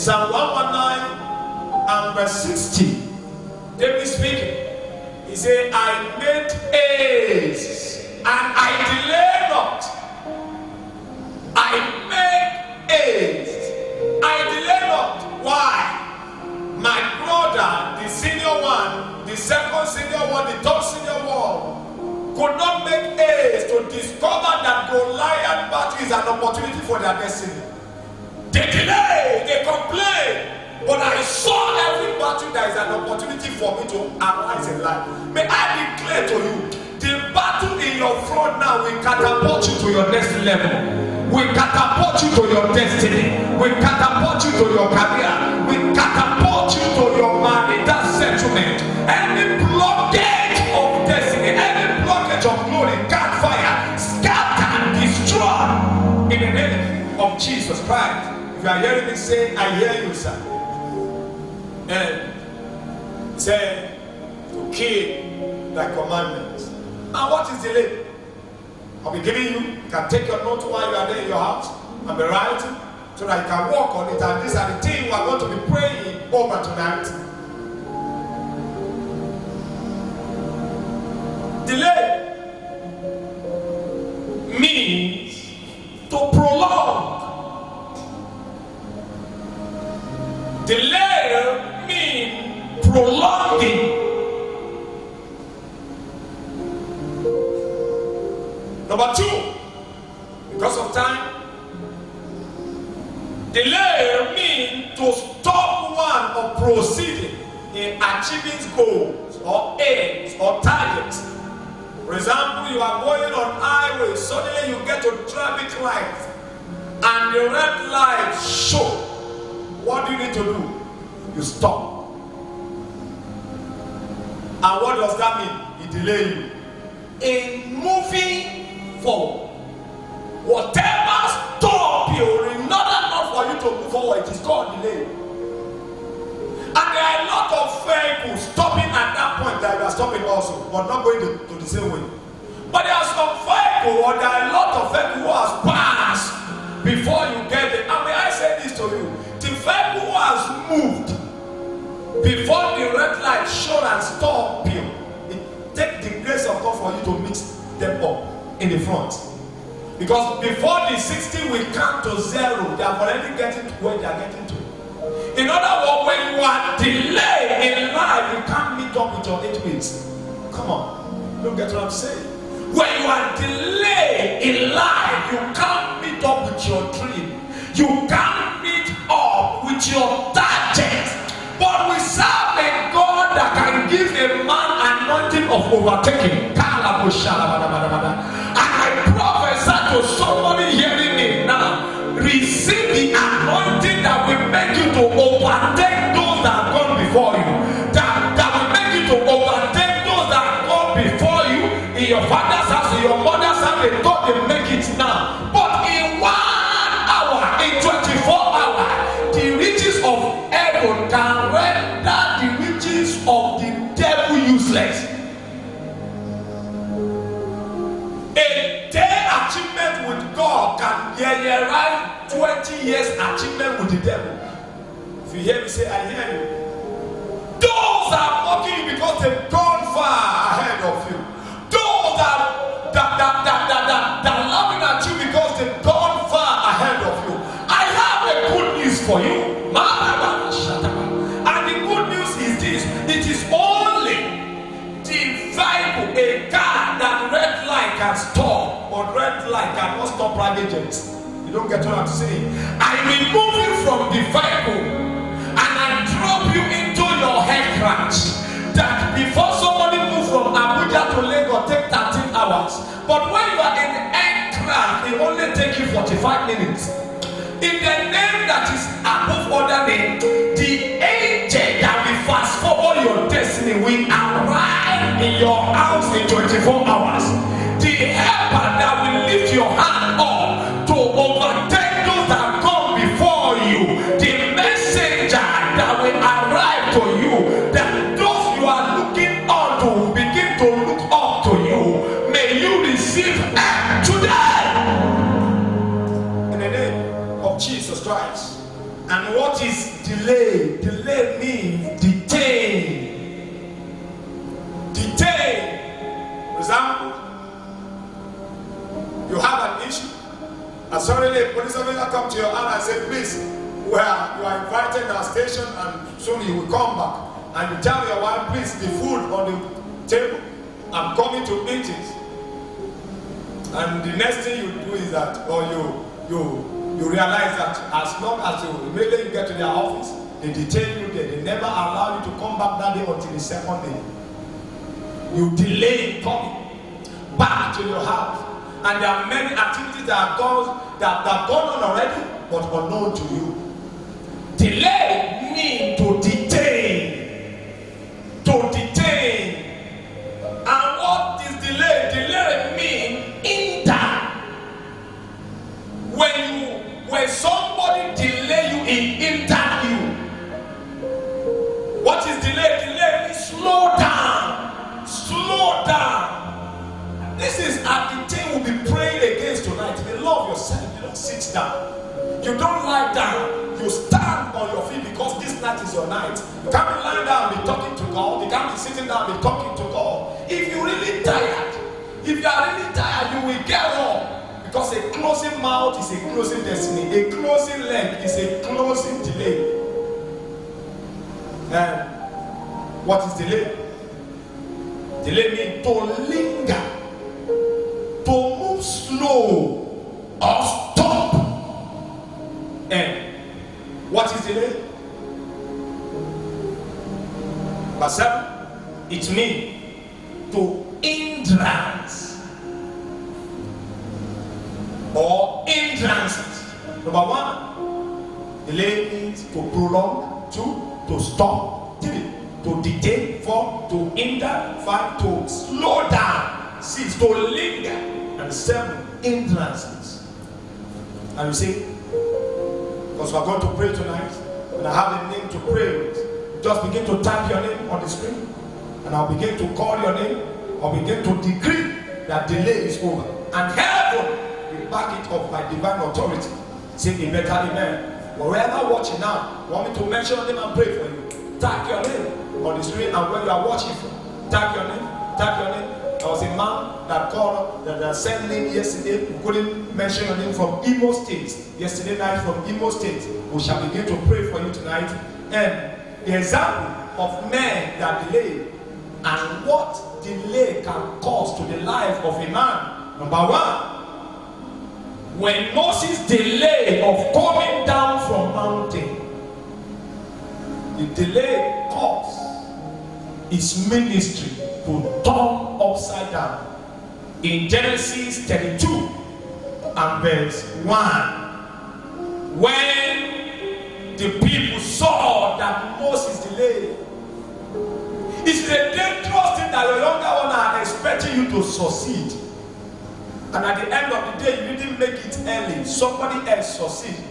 Psalm 119 and verse 60, David speaking. He said, I made haste and I delay not. I make haste. I delay not. Why? My brother, the senior one, the second senior one, the third senior one, could not make haste to discover that Goliath battle is an opportunity for their destiny. They delay, they complain, but I saw every battle that is an opportunity for me to arise in life. May I declare to you, the battle in your front now will catapult you to your next level. Will catapult you to your destiny. Will catapult you to your career. Will catapult you to your marital settlement. Any blockage of destiny, any blockage of glory, catch fire, scatter and destroy in the name of Jesus Christ. If you are hearing me say, I hear you, sir. And say to keep thy commandments. And what is delay? I'll be giving you can take your notes while you are there in your house and be writing so that you can work on it. And these are the things we are going to be praying over tonight. Delay means to prolong. Delay means prolonging. Number two, because of time, delay means to stop one of proceeding in achieving goals or aims or targets. For example, you are going on highway, suddenly you get to traffic light and the red light show. What do you need to do? You stop. And what does that mean? It delays you in moving forward. Whatever stop you in order not for you to move forward, it is called delay. And there are a lot of vehicles stopping at that point that you are stopping also, but not going to the same way. But there are some vehicles, or there are a lot of vehicles who has passed before you get there. And may I say this to you? The vehicle who has moved before the red light showed and stop you, it takes the grace of God for you to mix them up in the front. Because before the 60 will come to zero, they are already getting to where they are getting to. In other words, when you are delayed in life, you can't meet up with your 8 weeks. Come on, don't get what I'm saying. When you are delayed in life, you can't meet up with your dream. You can't meet up with your target. But we serve a God that can give a man anointing of overtaking. And I prophesy to somebody hearing me now, receive the anointing that will make you to overtake those that have gone before you. That will make you to overtake those that have gone before you. In your father's house, in your mother's house, they thought they make it now. But in 1 hour, in 24 hours, the riches of heaven can render the riches of the devil useless. A day achievement with God can write 20 years achievement with the devil. If you hear me say, I hear you. Those are mocking you because they've gone far ahead of you. Those that are laughing at you because they've gone far ahead of you. I have a good news for you. And the good news is this: it is only the vehicle, a car that red light can stop, but red light cannot stop private jets. You don't get what I'm saying. I remove you from the vehicle and I drop you into your head crash. That before somebody move from Abuja to Lagos take 13 hours. But when you are in the head crash, it only take you 45 minutes. In the name that is above other name, the angel that will fast forward your destiny will arrive in your house in 24 hours. The helper that will lift your hand up to overtake those that come before you. The messenger that will arrive to you, that those you are looking on to will begin to look up to you. May you receive help today. In the name of Jesus Christ. And what is delay? Delay means detain. Detain. For example, you have an issue, and suddenly a police officer comes to your house and says, please, well, you are invited to our station and soon you will come back. And you tell your wife, please, the food on the table, I'm coming to eat it. And the next thing you do is that, or you realize that as long as immediately you get to their office, they detain you there. They never allow you to come back that day until the second day. You delay coming back to your house. And there are many activities that have gone on already, but unknown to you. Delay means to detain. To detain. And what is delay? Delay means hinder. When somebody delay you, it hinder you. What is delay? Delay means slow down. Slow down. This is the thing we'll be praying against tonight. You love yourself. You don't sit down. You don't lie down. You stand on your feet because this night is your night. You can't be lying down and be talking to God. You can't be sitting down and be talking to God. If you're really tired, you will get up. Because a closing mouth is a closing destiny. A closing leg is a closing delay. And what is delay? Delay means to linger, to move slow, or stop. And what is delay? Verse 7, it means to hindrance or hindrances. Number 1, delay means to prolong. 2, to stop. 3, to detain. 4, to hinder. 5, to slow down. 6, to linger. And 7, hindrances. And you see, because we are going to pray tonight, and I have a name to pray with. Just begin to type your name on the screen, and I'll begin to call your name. I'll begin to decree that delay is over, and heaven will back it up by divine authority. Say a better amen. Wherever watching now, want me to mention your name and pray for you. Type your name on the screen, and where you are watching from, type your name. Type your name. There was a man that called that sent name yesterday. We couldn't mention your name from Imo State. Yesterday night from Imo State. We shall begin to pray for you tonight. And the example of men that delay and what delay can cause to the life of a man. Number 1, when Moses delayed of coming down from mountain, the delay caused his ministry to turn upside down. In Genesis 32 and verse 1, when the people saw that Moses delayed, it's a dangerous thing that your younger one are expecting you to succeed, and at the end of the day you didn't make it early, somebody else succeed.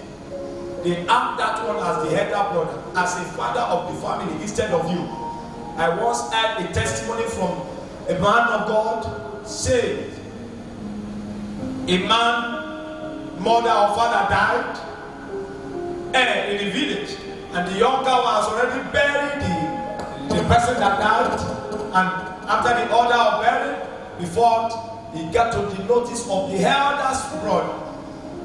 They have that one as the elder brother, as a father of the family instead of you. I once had a testimony from a man of God saying, a man, mother or father died in the village, and the younger one has already buried the person that died, and after the order of burial, before he got to the notice of the eldest brother,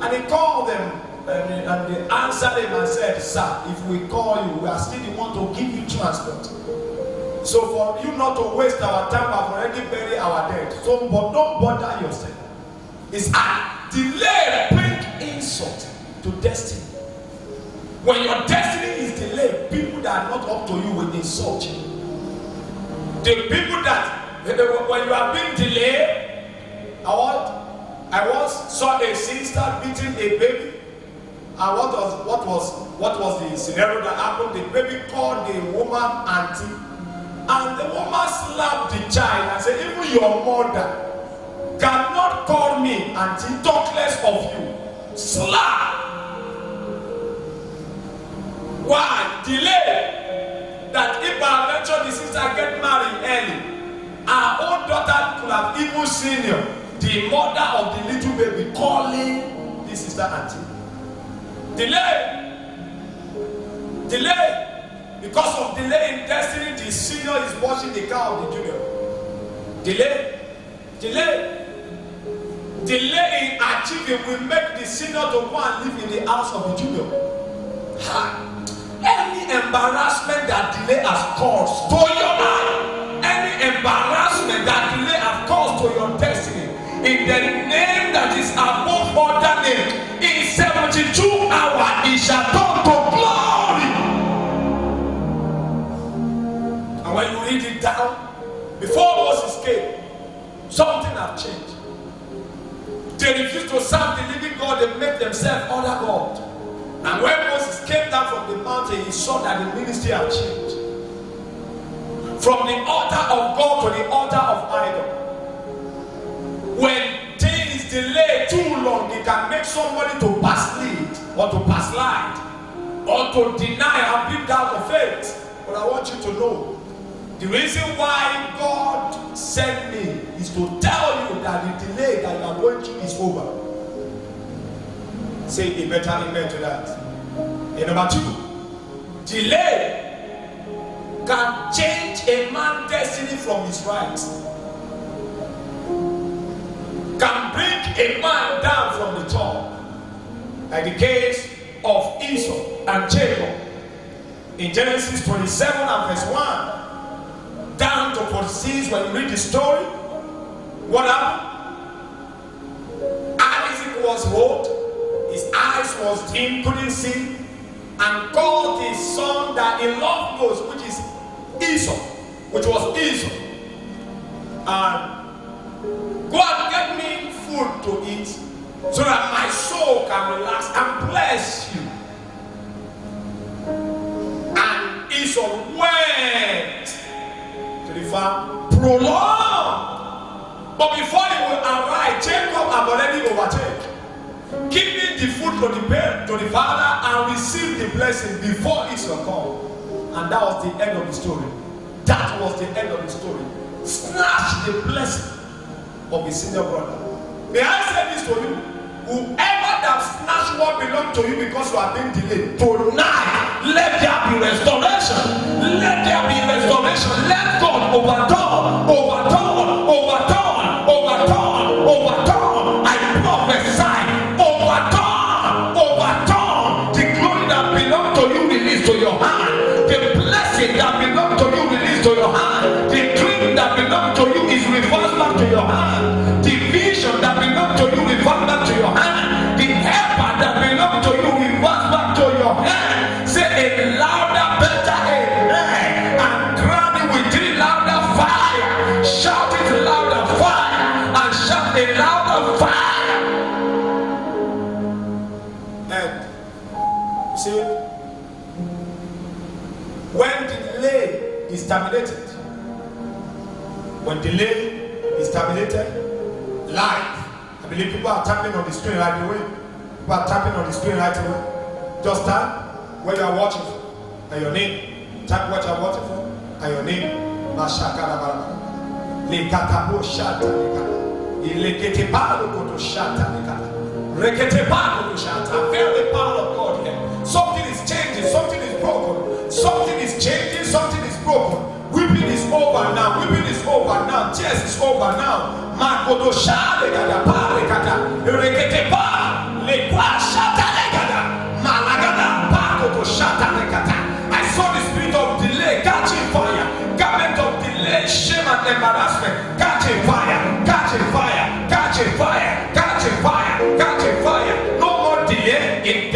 and he called them and they answered him and said, sir, if we call you, we are still the one to give you transport. So for you not to waste our time, I've already buried our dead. So but don't bother yourself. It's a delay bring insult to destiny. When your destiny is delayed, people that are not up to you will insult you. The people that when you are being delayed, I once saw a sister beating a baby. And what was the scenario that happened? The baby called the woman auntie, and the woman slapped the child and said, even your mother cannot call me auntie, talk less of you. Slap. Why? Delay. That if I mention the sister get married early, our own daughter could have even seen the mother of the little baby calling the sister auntie. Delay. Delay. Because of delay in destiny, the senior is watching the car of the junior. Delay. Delay in achieving will make the senior to go and live in the house of the junior. Any embarrassment that delay has caused to your life, any embarrassment that delay has caused to your destiny, in the name that is above other name, in 72 hours it shall turn to glory. And when you read it down, before Moses came, something has changed. They refused to serve the living God, they made themselves other gods. And when Moses came down from the mountain, he saw that the ministry had changed. From the altar of God to the altar of idol. When things delay too long, it can make somebody to backslide or to backslide or to deny and build out of faith. But I want you to know, the reason why God sent me is to tell you that the delay that you are going through is over. Say a better amen to that. And number 2, delay can change a man's destiny from his rights. Can bring a man down from the top. Like the case of Esau and Jacob. In Genesis 27 and verse 1 down to 46, when you read the story, what happened? Isaac was old, his eyes was dim, couldn't see, and called his son that he loved most, which was Esau. And go and get me food to eat, so that my soul can relax and bless you. And Esau went to the farm, prolonged. But before he will arrive, Jacob had already overtaken, giving the food to the father and received the blessing before Esau come. And that was the end of the story. That was the end of the story. Snatch the blessing of his senior brother. May I say this to you? Whoever that snatch what belongs to you because you are being delayed, tonight let there be restoration. Let there be restoration. Let God overturn. I prophesy, overturn the glory that belongs to you, release to your hand. The blessing that belongs to you, release to your hand. The dream that belongs to you is reversed back to your hand. The vision that belongs to you, reversed back to your hand. The helper that belongs to you, reversed back to your hand. Say a louder, better amen. And crown it with 3 louder fire. Shout it louder fire. And shout a louder fire. And see, when delay is terminated, life, I believe people are tapping on the screen right away. Just type where you are watching for and your name. Type what you are watching for and your name. Feel the power of God here. Something is changing, something is broken. Something is changing, something is broken. Weeping is over now. Tears is over now. Makoto shale gada pare kata. Rekete pa le kwa shata le gada. Malagada pakoto shata le kata. I saw the spirit of delay catching fire. Garment of delay, shame and embarrassment catching fire. No more delay in